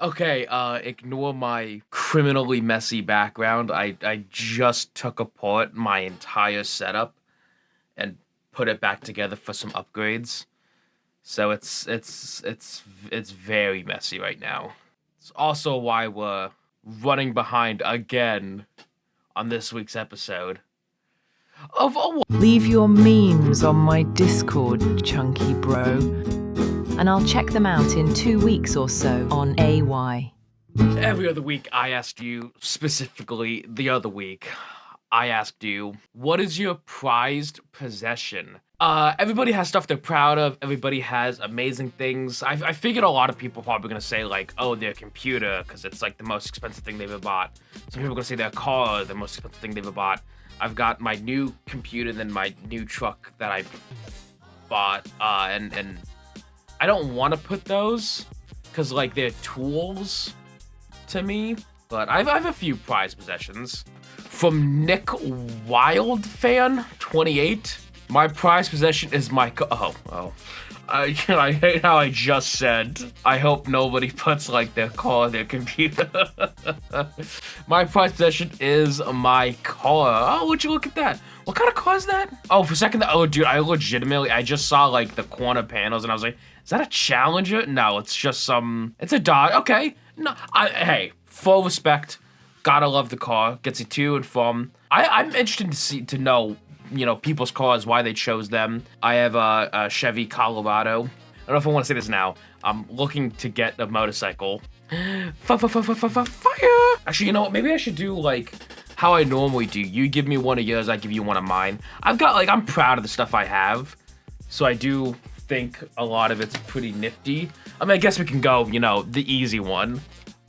Okay, ignore my criminally messy background. I just took apart my entire setup and put it back together for some upgrades. So it's very messy right now. It's also why we're running behind again on this week's episode of Leave your memes on my Discord, chunky bro, and I'll check them out in 2 weeks or so on AY. Every other week. I asked you, specifically the other week, I asked you, what is your prized possession? Everybody has stuff they're proud of. Everybody has amazing things. I figured a lot of people are probably gonna say like, oh, their computer, because it's like the most expensive thing they've ever bought. Some people are gonna say their car, the most expensive thing they've ever bought. I've got my new computer, then my new truck that I bought, and I don't want to put those because like they're tools to me. But I have a few prized possessions. From Nick Wildfan 28. My prized possession is my I hate how I just said, I hope nobody puts like their car, their computer. My prized possession is my car. Oh, would you look at that? What kind of car is that? Oh, for a second, oh dude, I just saw like the corner panels and I was like, is that a Challenger? No, it's just it's a Dodge. Okay, no, hey, full respect. Gotta love the car. Gets you to and from. I'm interested to know, you know, people's cars, why they chose them. I have a Chevy Colorado. I don't know if I want to say this now. I'm looking to get a motorcycle. Fire! Actually, you know what? Maybe I should do like how I normally do. You give me one of yours, I give you one of mine. I'm proud of the stuff I have. So I do think a lot of it's pretty nifty. I mean, I guess we can go, you know, the easy one.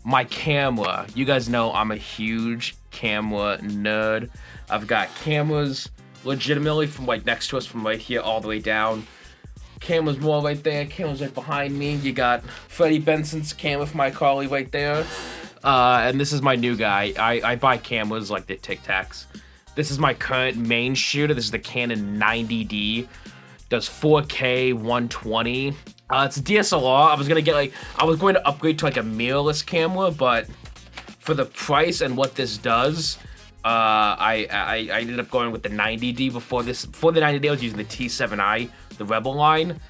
My camera. You guys know I'm a huge camera nerd. I've got cameras legitimately from like next to us, from right here all the way down. Camera's more right there, camera's right behind me. You got Freddie Benson's camera for my collie right there. And this is my new guy. I buy cameras like the Tic Tacs. This is my current main shooter. This is the Canon 90D. Does 4K 120. It's a DSLR. I was going to upgrade to like a mirrorless camera, but for the price and what this does, I ended up going with the 90D before this. Before the 90D, I was using the T7i, the Rebel line.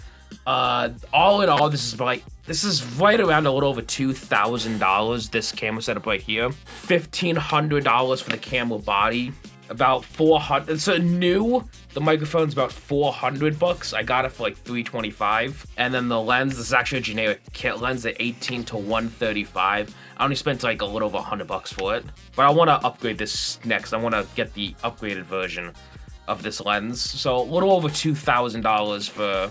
All in all, this is right around a little over $2,000. This camera setup right here, $1,500 for the camera body. About 400. So new. The microphone's about $400. I got it for like $325. And then the lens. This is actually a generic kit lens at 18 to 135. I only spent like a little over $100 for it. But I want to upgrade this next. I want to get the upgraded version of this lens. So a little over $2,000 for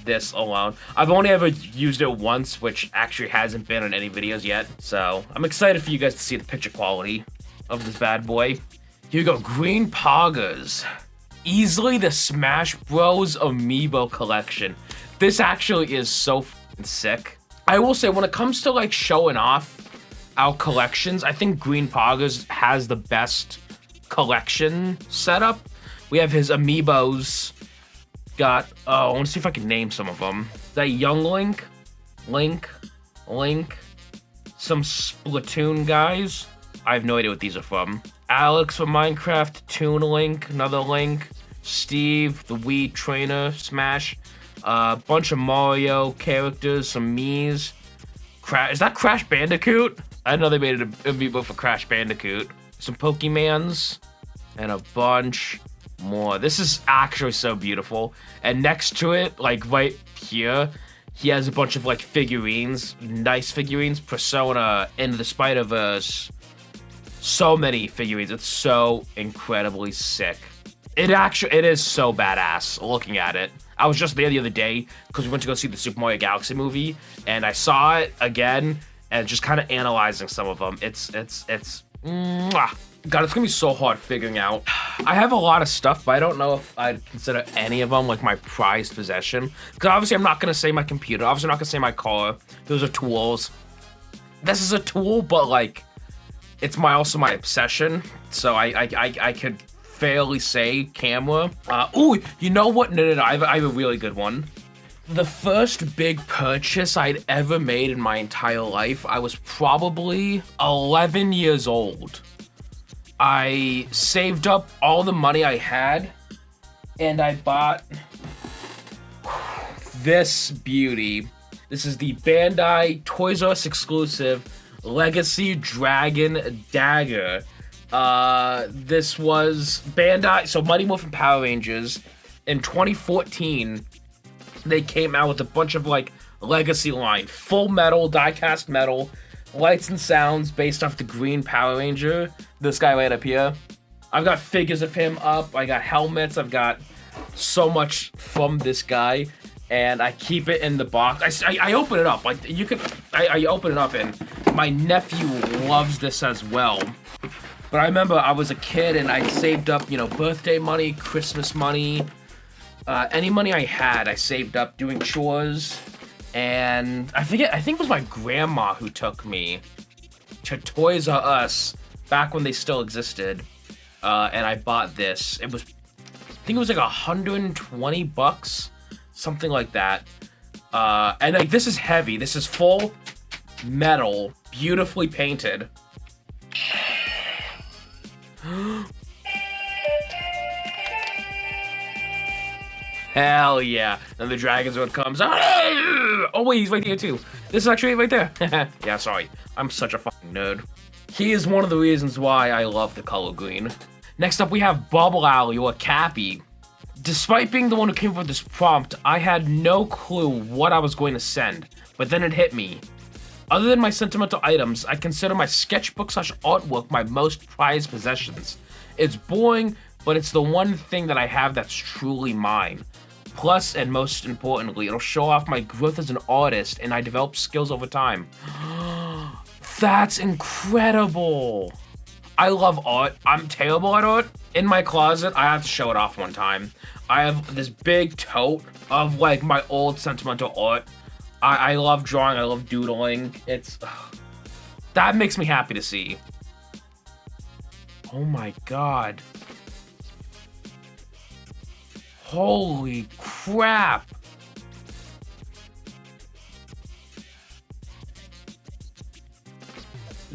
this alone. I've only ever used it once, which actually hasn't been in any videos yet. So I'm excited for you guys to see the picture quality of this bad boy. Here we go, Green Poggers. Easily the Smash Bros. Amiibo collection. This actually is so sick. I will say, when it comes to like showing off our collections, I think Green Poggers has the best collection setup. We have his Amiibos. Got, I want to see if I can name some of them. Is that Young Link? Link? Some Splatoon guys. I have no idea what these are from. Alex from Minecraft, Toon Link, another Link, Steve, the Wii Trainer, Smash, a bunch of Mario characters, some Mii's. Is that Crash Bandicoot? I didn't know they made an amiibo for Crash Bandicoot. Some Pokemans, and a bunch more. This is actually so beautiful. And next to it, like right here, he has a bunch of like figurines, nice figurines, Persona, Into the Spider-Verse. So many figurines. It's so incredibly sick. It is so badass looking at it. I was just there the other day because we went to go see the Super Mario Galaxy movie, and I saw it again and just kind of analyzing some of them. It's mwah. God, it's gonna be so hard figuring out. I have a lot of stuff, but I don't know if I'd consider any of them like my prized possession. Because obviously I'm not gonna say my computer. Obviously I'm not gonna say my car. Those are tools. This is a tool, but like, it's also my obsession, so I could fairly say camera. Oh, you know what? No. I have a really good one. The first big purchase I'd ever made in my entire life, I was probably 11 years old. I saved up all the money I had, and I bought this beauty. This is the Bandai Toys R Us exclusive Legacy Dragon Dagger. This was Bandai, so Mighty Morphin Power Rangers in 2014. They came out with a bunch of like legacy line, full metal, die-cast metal, lights and sounds based off the Green Power Ranger. This guy right up here. I've got figures of him up. I got helmets. I've got so much from this guy, and I keep it in the box. I open it up. Like you could, I open it up, and my nephew loves this as well. But I remember I was a kid and I saved up, birthday money, Christmas money. Any money I had, I saved up doing chores, and I think it was my grandma who took me to Toys R Us back when they still existed, and I bought this. I think it was like $120, something like that. And like this is heavy. This is full metal, beautifully painted. Hell yeah. Then the Dragon Sword comes. Oh wait, he's right here too. This is actually right there. Yeah, sorry. I'm such a fucking nerd. He is one of the reasons why I love the color green. Next up we have Bubble Alley, or Cappy. Despite being the one who came up with this prompt, I had no clue what I was going to send, but then it hit me. Other than my sentimental items, I consider my sketchbook/artwork my most prized possessions. It's boring, but it's the one thing that I have that's truly mine. Plus, and most importantly, it'll show off my growth as an artist, and I develop skills over time. That's incredible. I love art. I'm terrible at art. In my closet, I have to show it off one time. I have this big tote of like my old sentimental art. I love drawing. I love doodling. That makes me happy to see. Oh my god. Holy crap.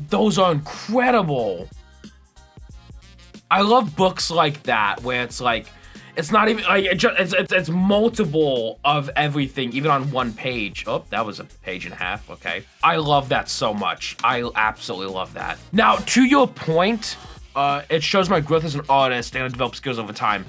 Those are incredible. I love books like that where it's like, it's not even like it's multiple of everything, even on one page. Oh, that was a page and a half. Okay, I love that so much. I absolutely love that. Now, to your point, it shows my growth as an artist and I develop skills over time.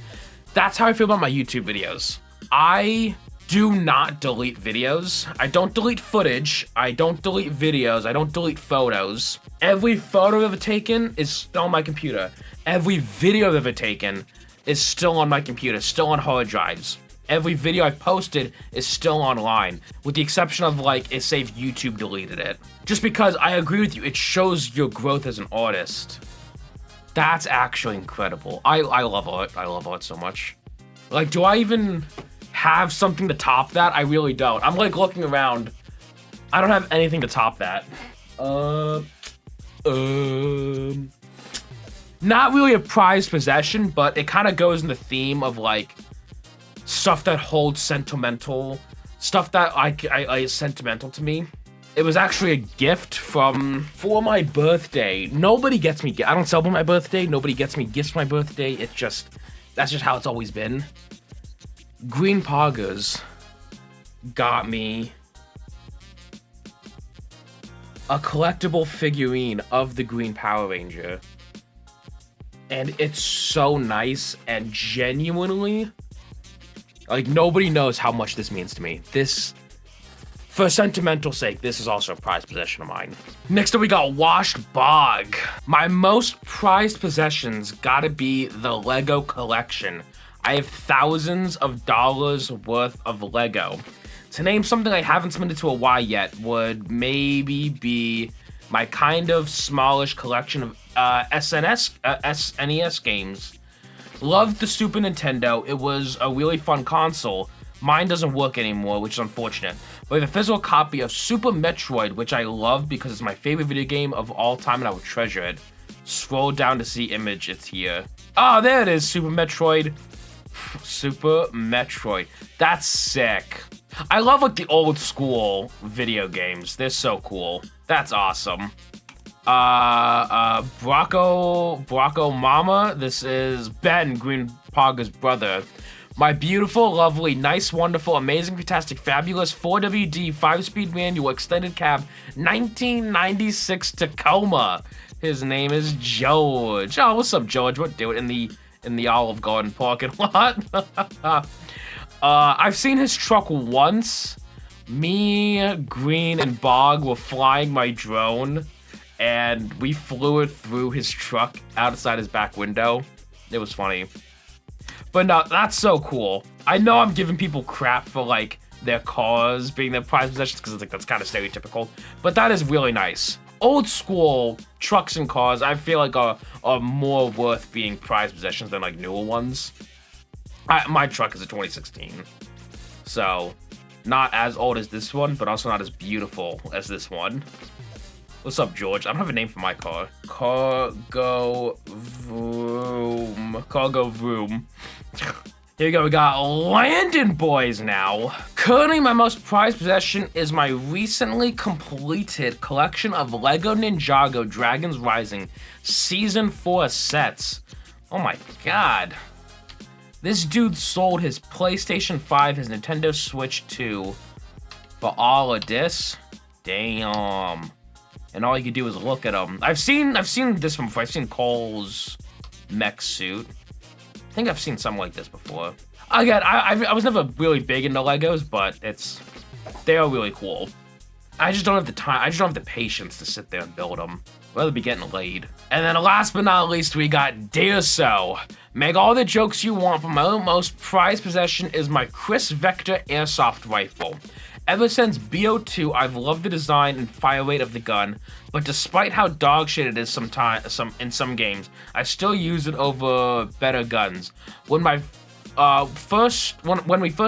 That's how I feel about my YouTube videos. I do not delete videos. I don't delete footage. I don't delete videos. I don't delete photos. Every photo I've ever taken is still on my computer. Every video I've ever taken is still on my computer, still on hard drives. Every video I've posted is still online, with the exception of like, it saved YouTube deleted it. Just because I agree with you, it shows your growth as an artist. That's actually incredible. I love art. I love art so much. Like, do I even have something to top that? I really don't. I'm like looking around. I don't have anything to top that. Not really a prized possession, but it kind of goes in the theme of like stuff that holds sentimental, stuff that is sentimental to me. It was actually a gift for my birthday. Nobody gets me, I don't celebrate my birthday. Nobody gets me gifts for my birthday. That's just how it's always been. Green Poggers got me a collectible figurine of the Green Power Ranger. And it's so nice and genuinely, like, nobody knows how much this means to me. This, for sentimental sake, this is also a prized possession of mine. Next up, we got Washed Bog. My most prized possessions gotta be the Lego collection. I have thousands of dollars worth of Lego. To name something I haven't submitted to a Y yet would maybe be my kind of smallish collection of SNES games. Loved the Super Nintendo. It was a really fun console. Mine doesn't work anymore, which is unfortunate. But I have a physical copy of Super Metroid, which I love because it's my favorite video game of all time and I would treasure it. Scroll down to see image, it's here. Oh, there it is, Super Metroid. Super Metroid. That's sick. I love like the old school video games. They're so cool. That's awesome. Brocco Mama. This is Ben, Green Paga's brother. My beautiful, lovely, nice, wonderful, amazing, fantastic, fabulous 4WD 5-speed manual extended cab 1996 Tacoma. His name is George. Oh, what's up, George? What do it in the Olive Garden parking lot? I've seen his truck once. Me, Green, and Bog were flying my drone, and we flew it through his truck outside his back window. It was funny. But no, that's so cool. I know I'm giving people crap for like their cars being their prized possessions because like that's kind of stereotypical, but that is really nice. Old school trucks and cars, I feel like are more worth being prized possessions than like newer ones. My truck is a 2016, so not as old as this one, but also not as beautiful as this one. What's up, George? I don't have a name for my car. Cargo Vroom. Cargo Vroom. Here we go, we got Landon Boys now. Currently, my most prized possession is my recently completed collection of LEGO Ninjago Dragons Rising Season 4 sets. Oh my god. This dude sold his PlayStation 5, his Nintendo Switch 2 for all of this. Damn. And all you can do is look at them. I've seen this one before. I've seen Cole's mech suit. I think I've seen something like this before. Again, I was never really big into Legos, but they are really cool. I just don't have the time. I just don't have the patience to sit there and build them. I'd rather be getting laid. And then last but not least, we got Dear So. Make all the jokes you want, but my most prized possession is my Chris Vector airsoft rifle. Ever since BO2, I've loved the design and fire rate of the gun, but despite how dog shit it is in some games, I still use it over better guns. When we first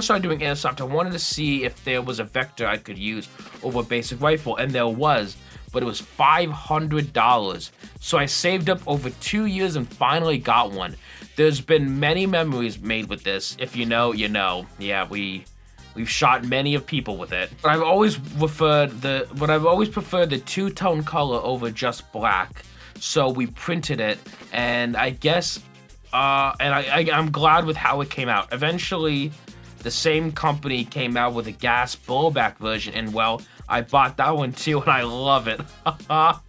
started doing airsoft, I wanted to see if there was a Vector I could use over a basic rifle, and there was, but it was $500. So I saved up over 2 years and finally got one. There's been many memories made with this. If you know, you know. Yeah, we've shot many of people with it. But I've always preferred the two-tone color over just black. So we printed it, and I guess, I'm glad with how it came out. Eventually, the same company came out with a gas blowback version, and well, I bought that one too, and I love it. So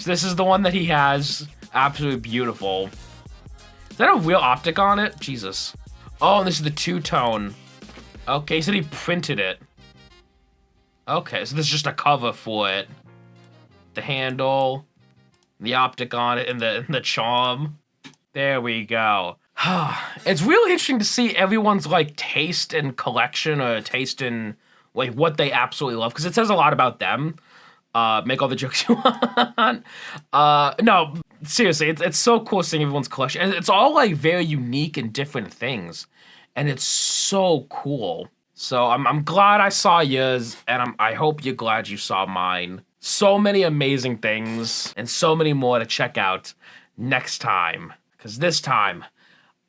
this is the one that he has. Absolutely beautiful. Is that a real optic on it? Jesus. Oh, and this is the two-tone. Okay, he said he printed it. Okay, so this is just a cover for it. The handle, the optic on it, and the charm. There we go. It's really interesting to see everyone's like taste and collection, or taste in like what they absolutely love, because it says a lot about them. Make all the jokes you want. No, seriously, it's so cool seeing everyone's collection, and it's all like very unique and different things. And it's so cool. So I'm glad I saw yours, and I hope you're glad you saw mine. So many amazing things, and so many more to check out next time. Because this time,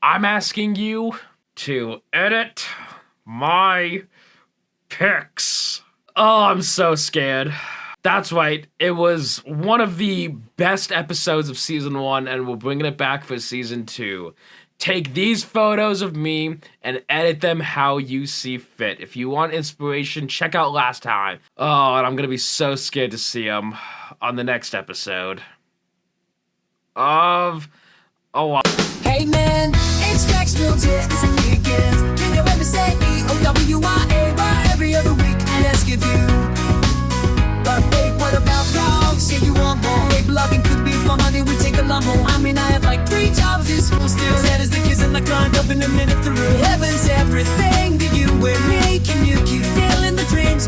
I'm asking you to edit my pics. Oh, I'm so scared. That's right, it was one of the best episodes of Season 1, and we're bringing it back for Season 2. Take these photos of me and edit them how you see fit. If you want inspiration, check out last time. Oh, and I'm gonna be so scared to see them on the next episode of... Oh, hey man, it's Jacksonville, it's a weekend. Can you ever say E-O-W-I-A by every other week and ask if you... But wait, what about y'all? Say you want more. Hey, blogging could be fun, money would take a lot more. I mean, I have like 3 jobs in school still. Sad as the kids and I climbed up in a minute through. Heaven's everything to you, we're making you keep feeling the dreams.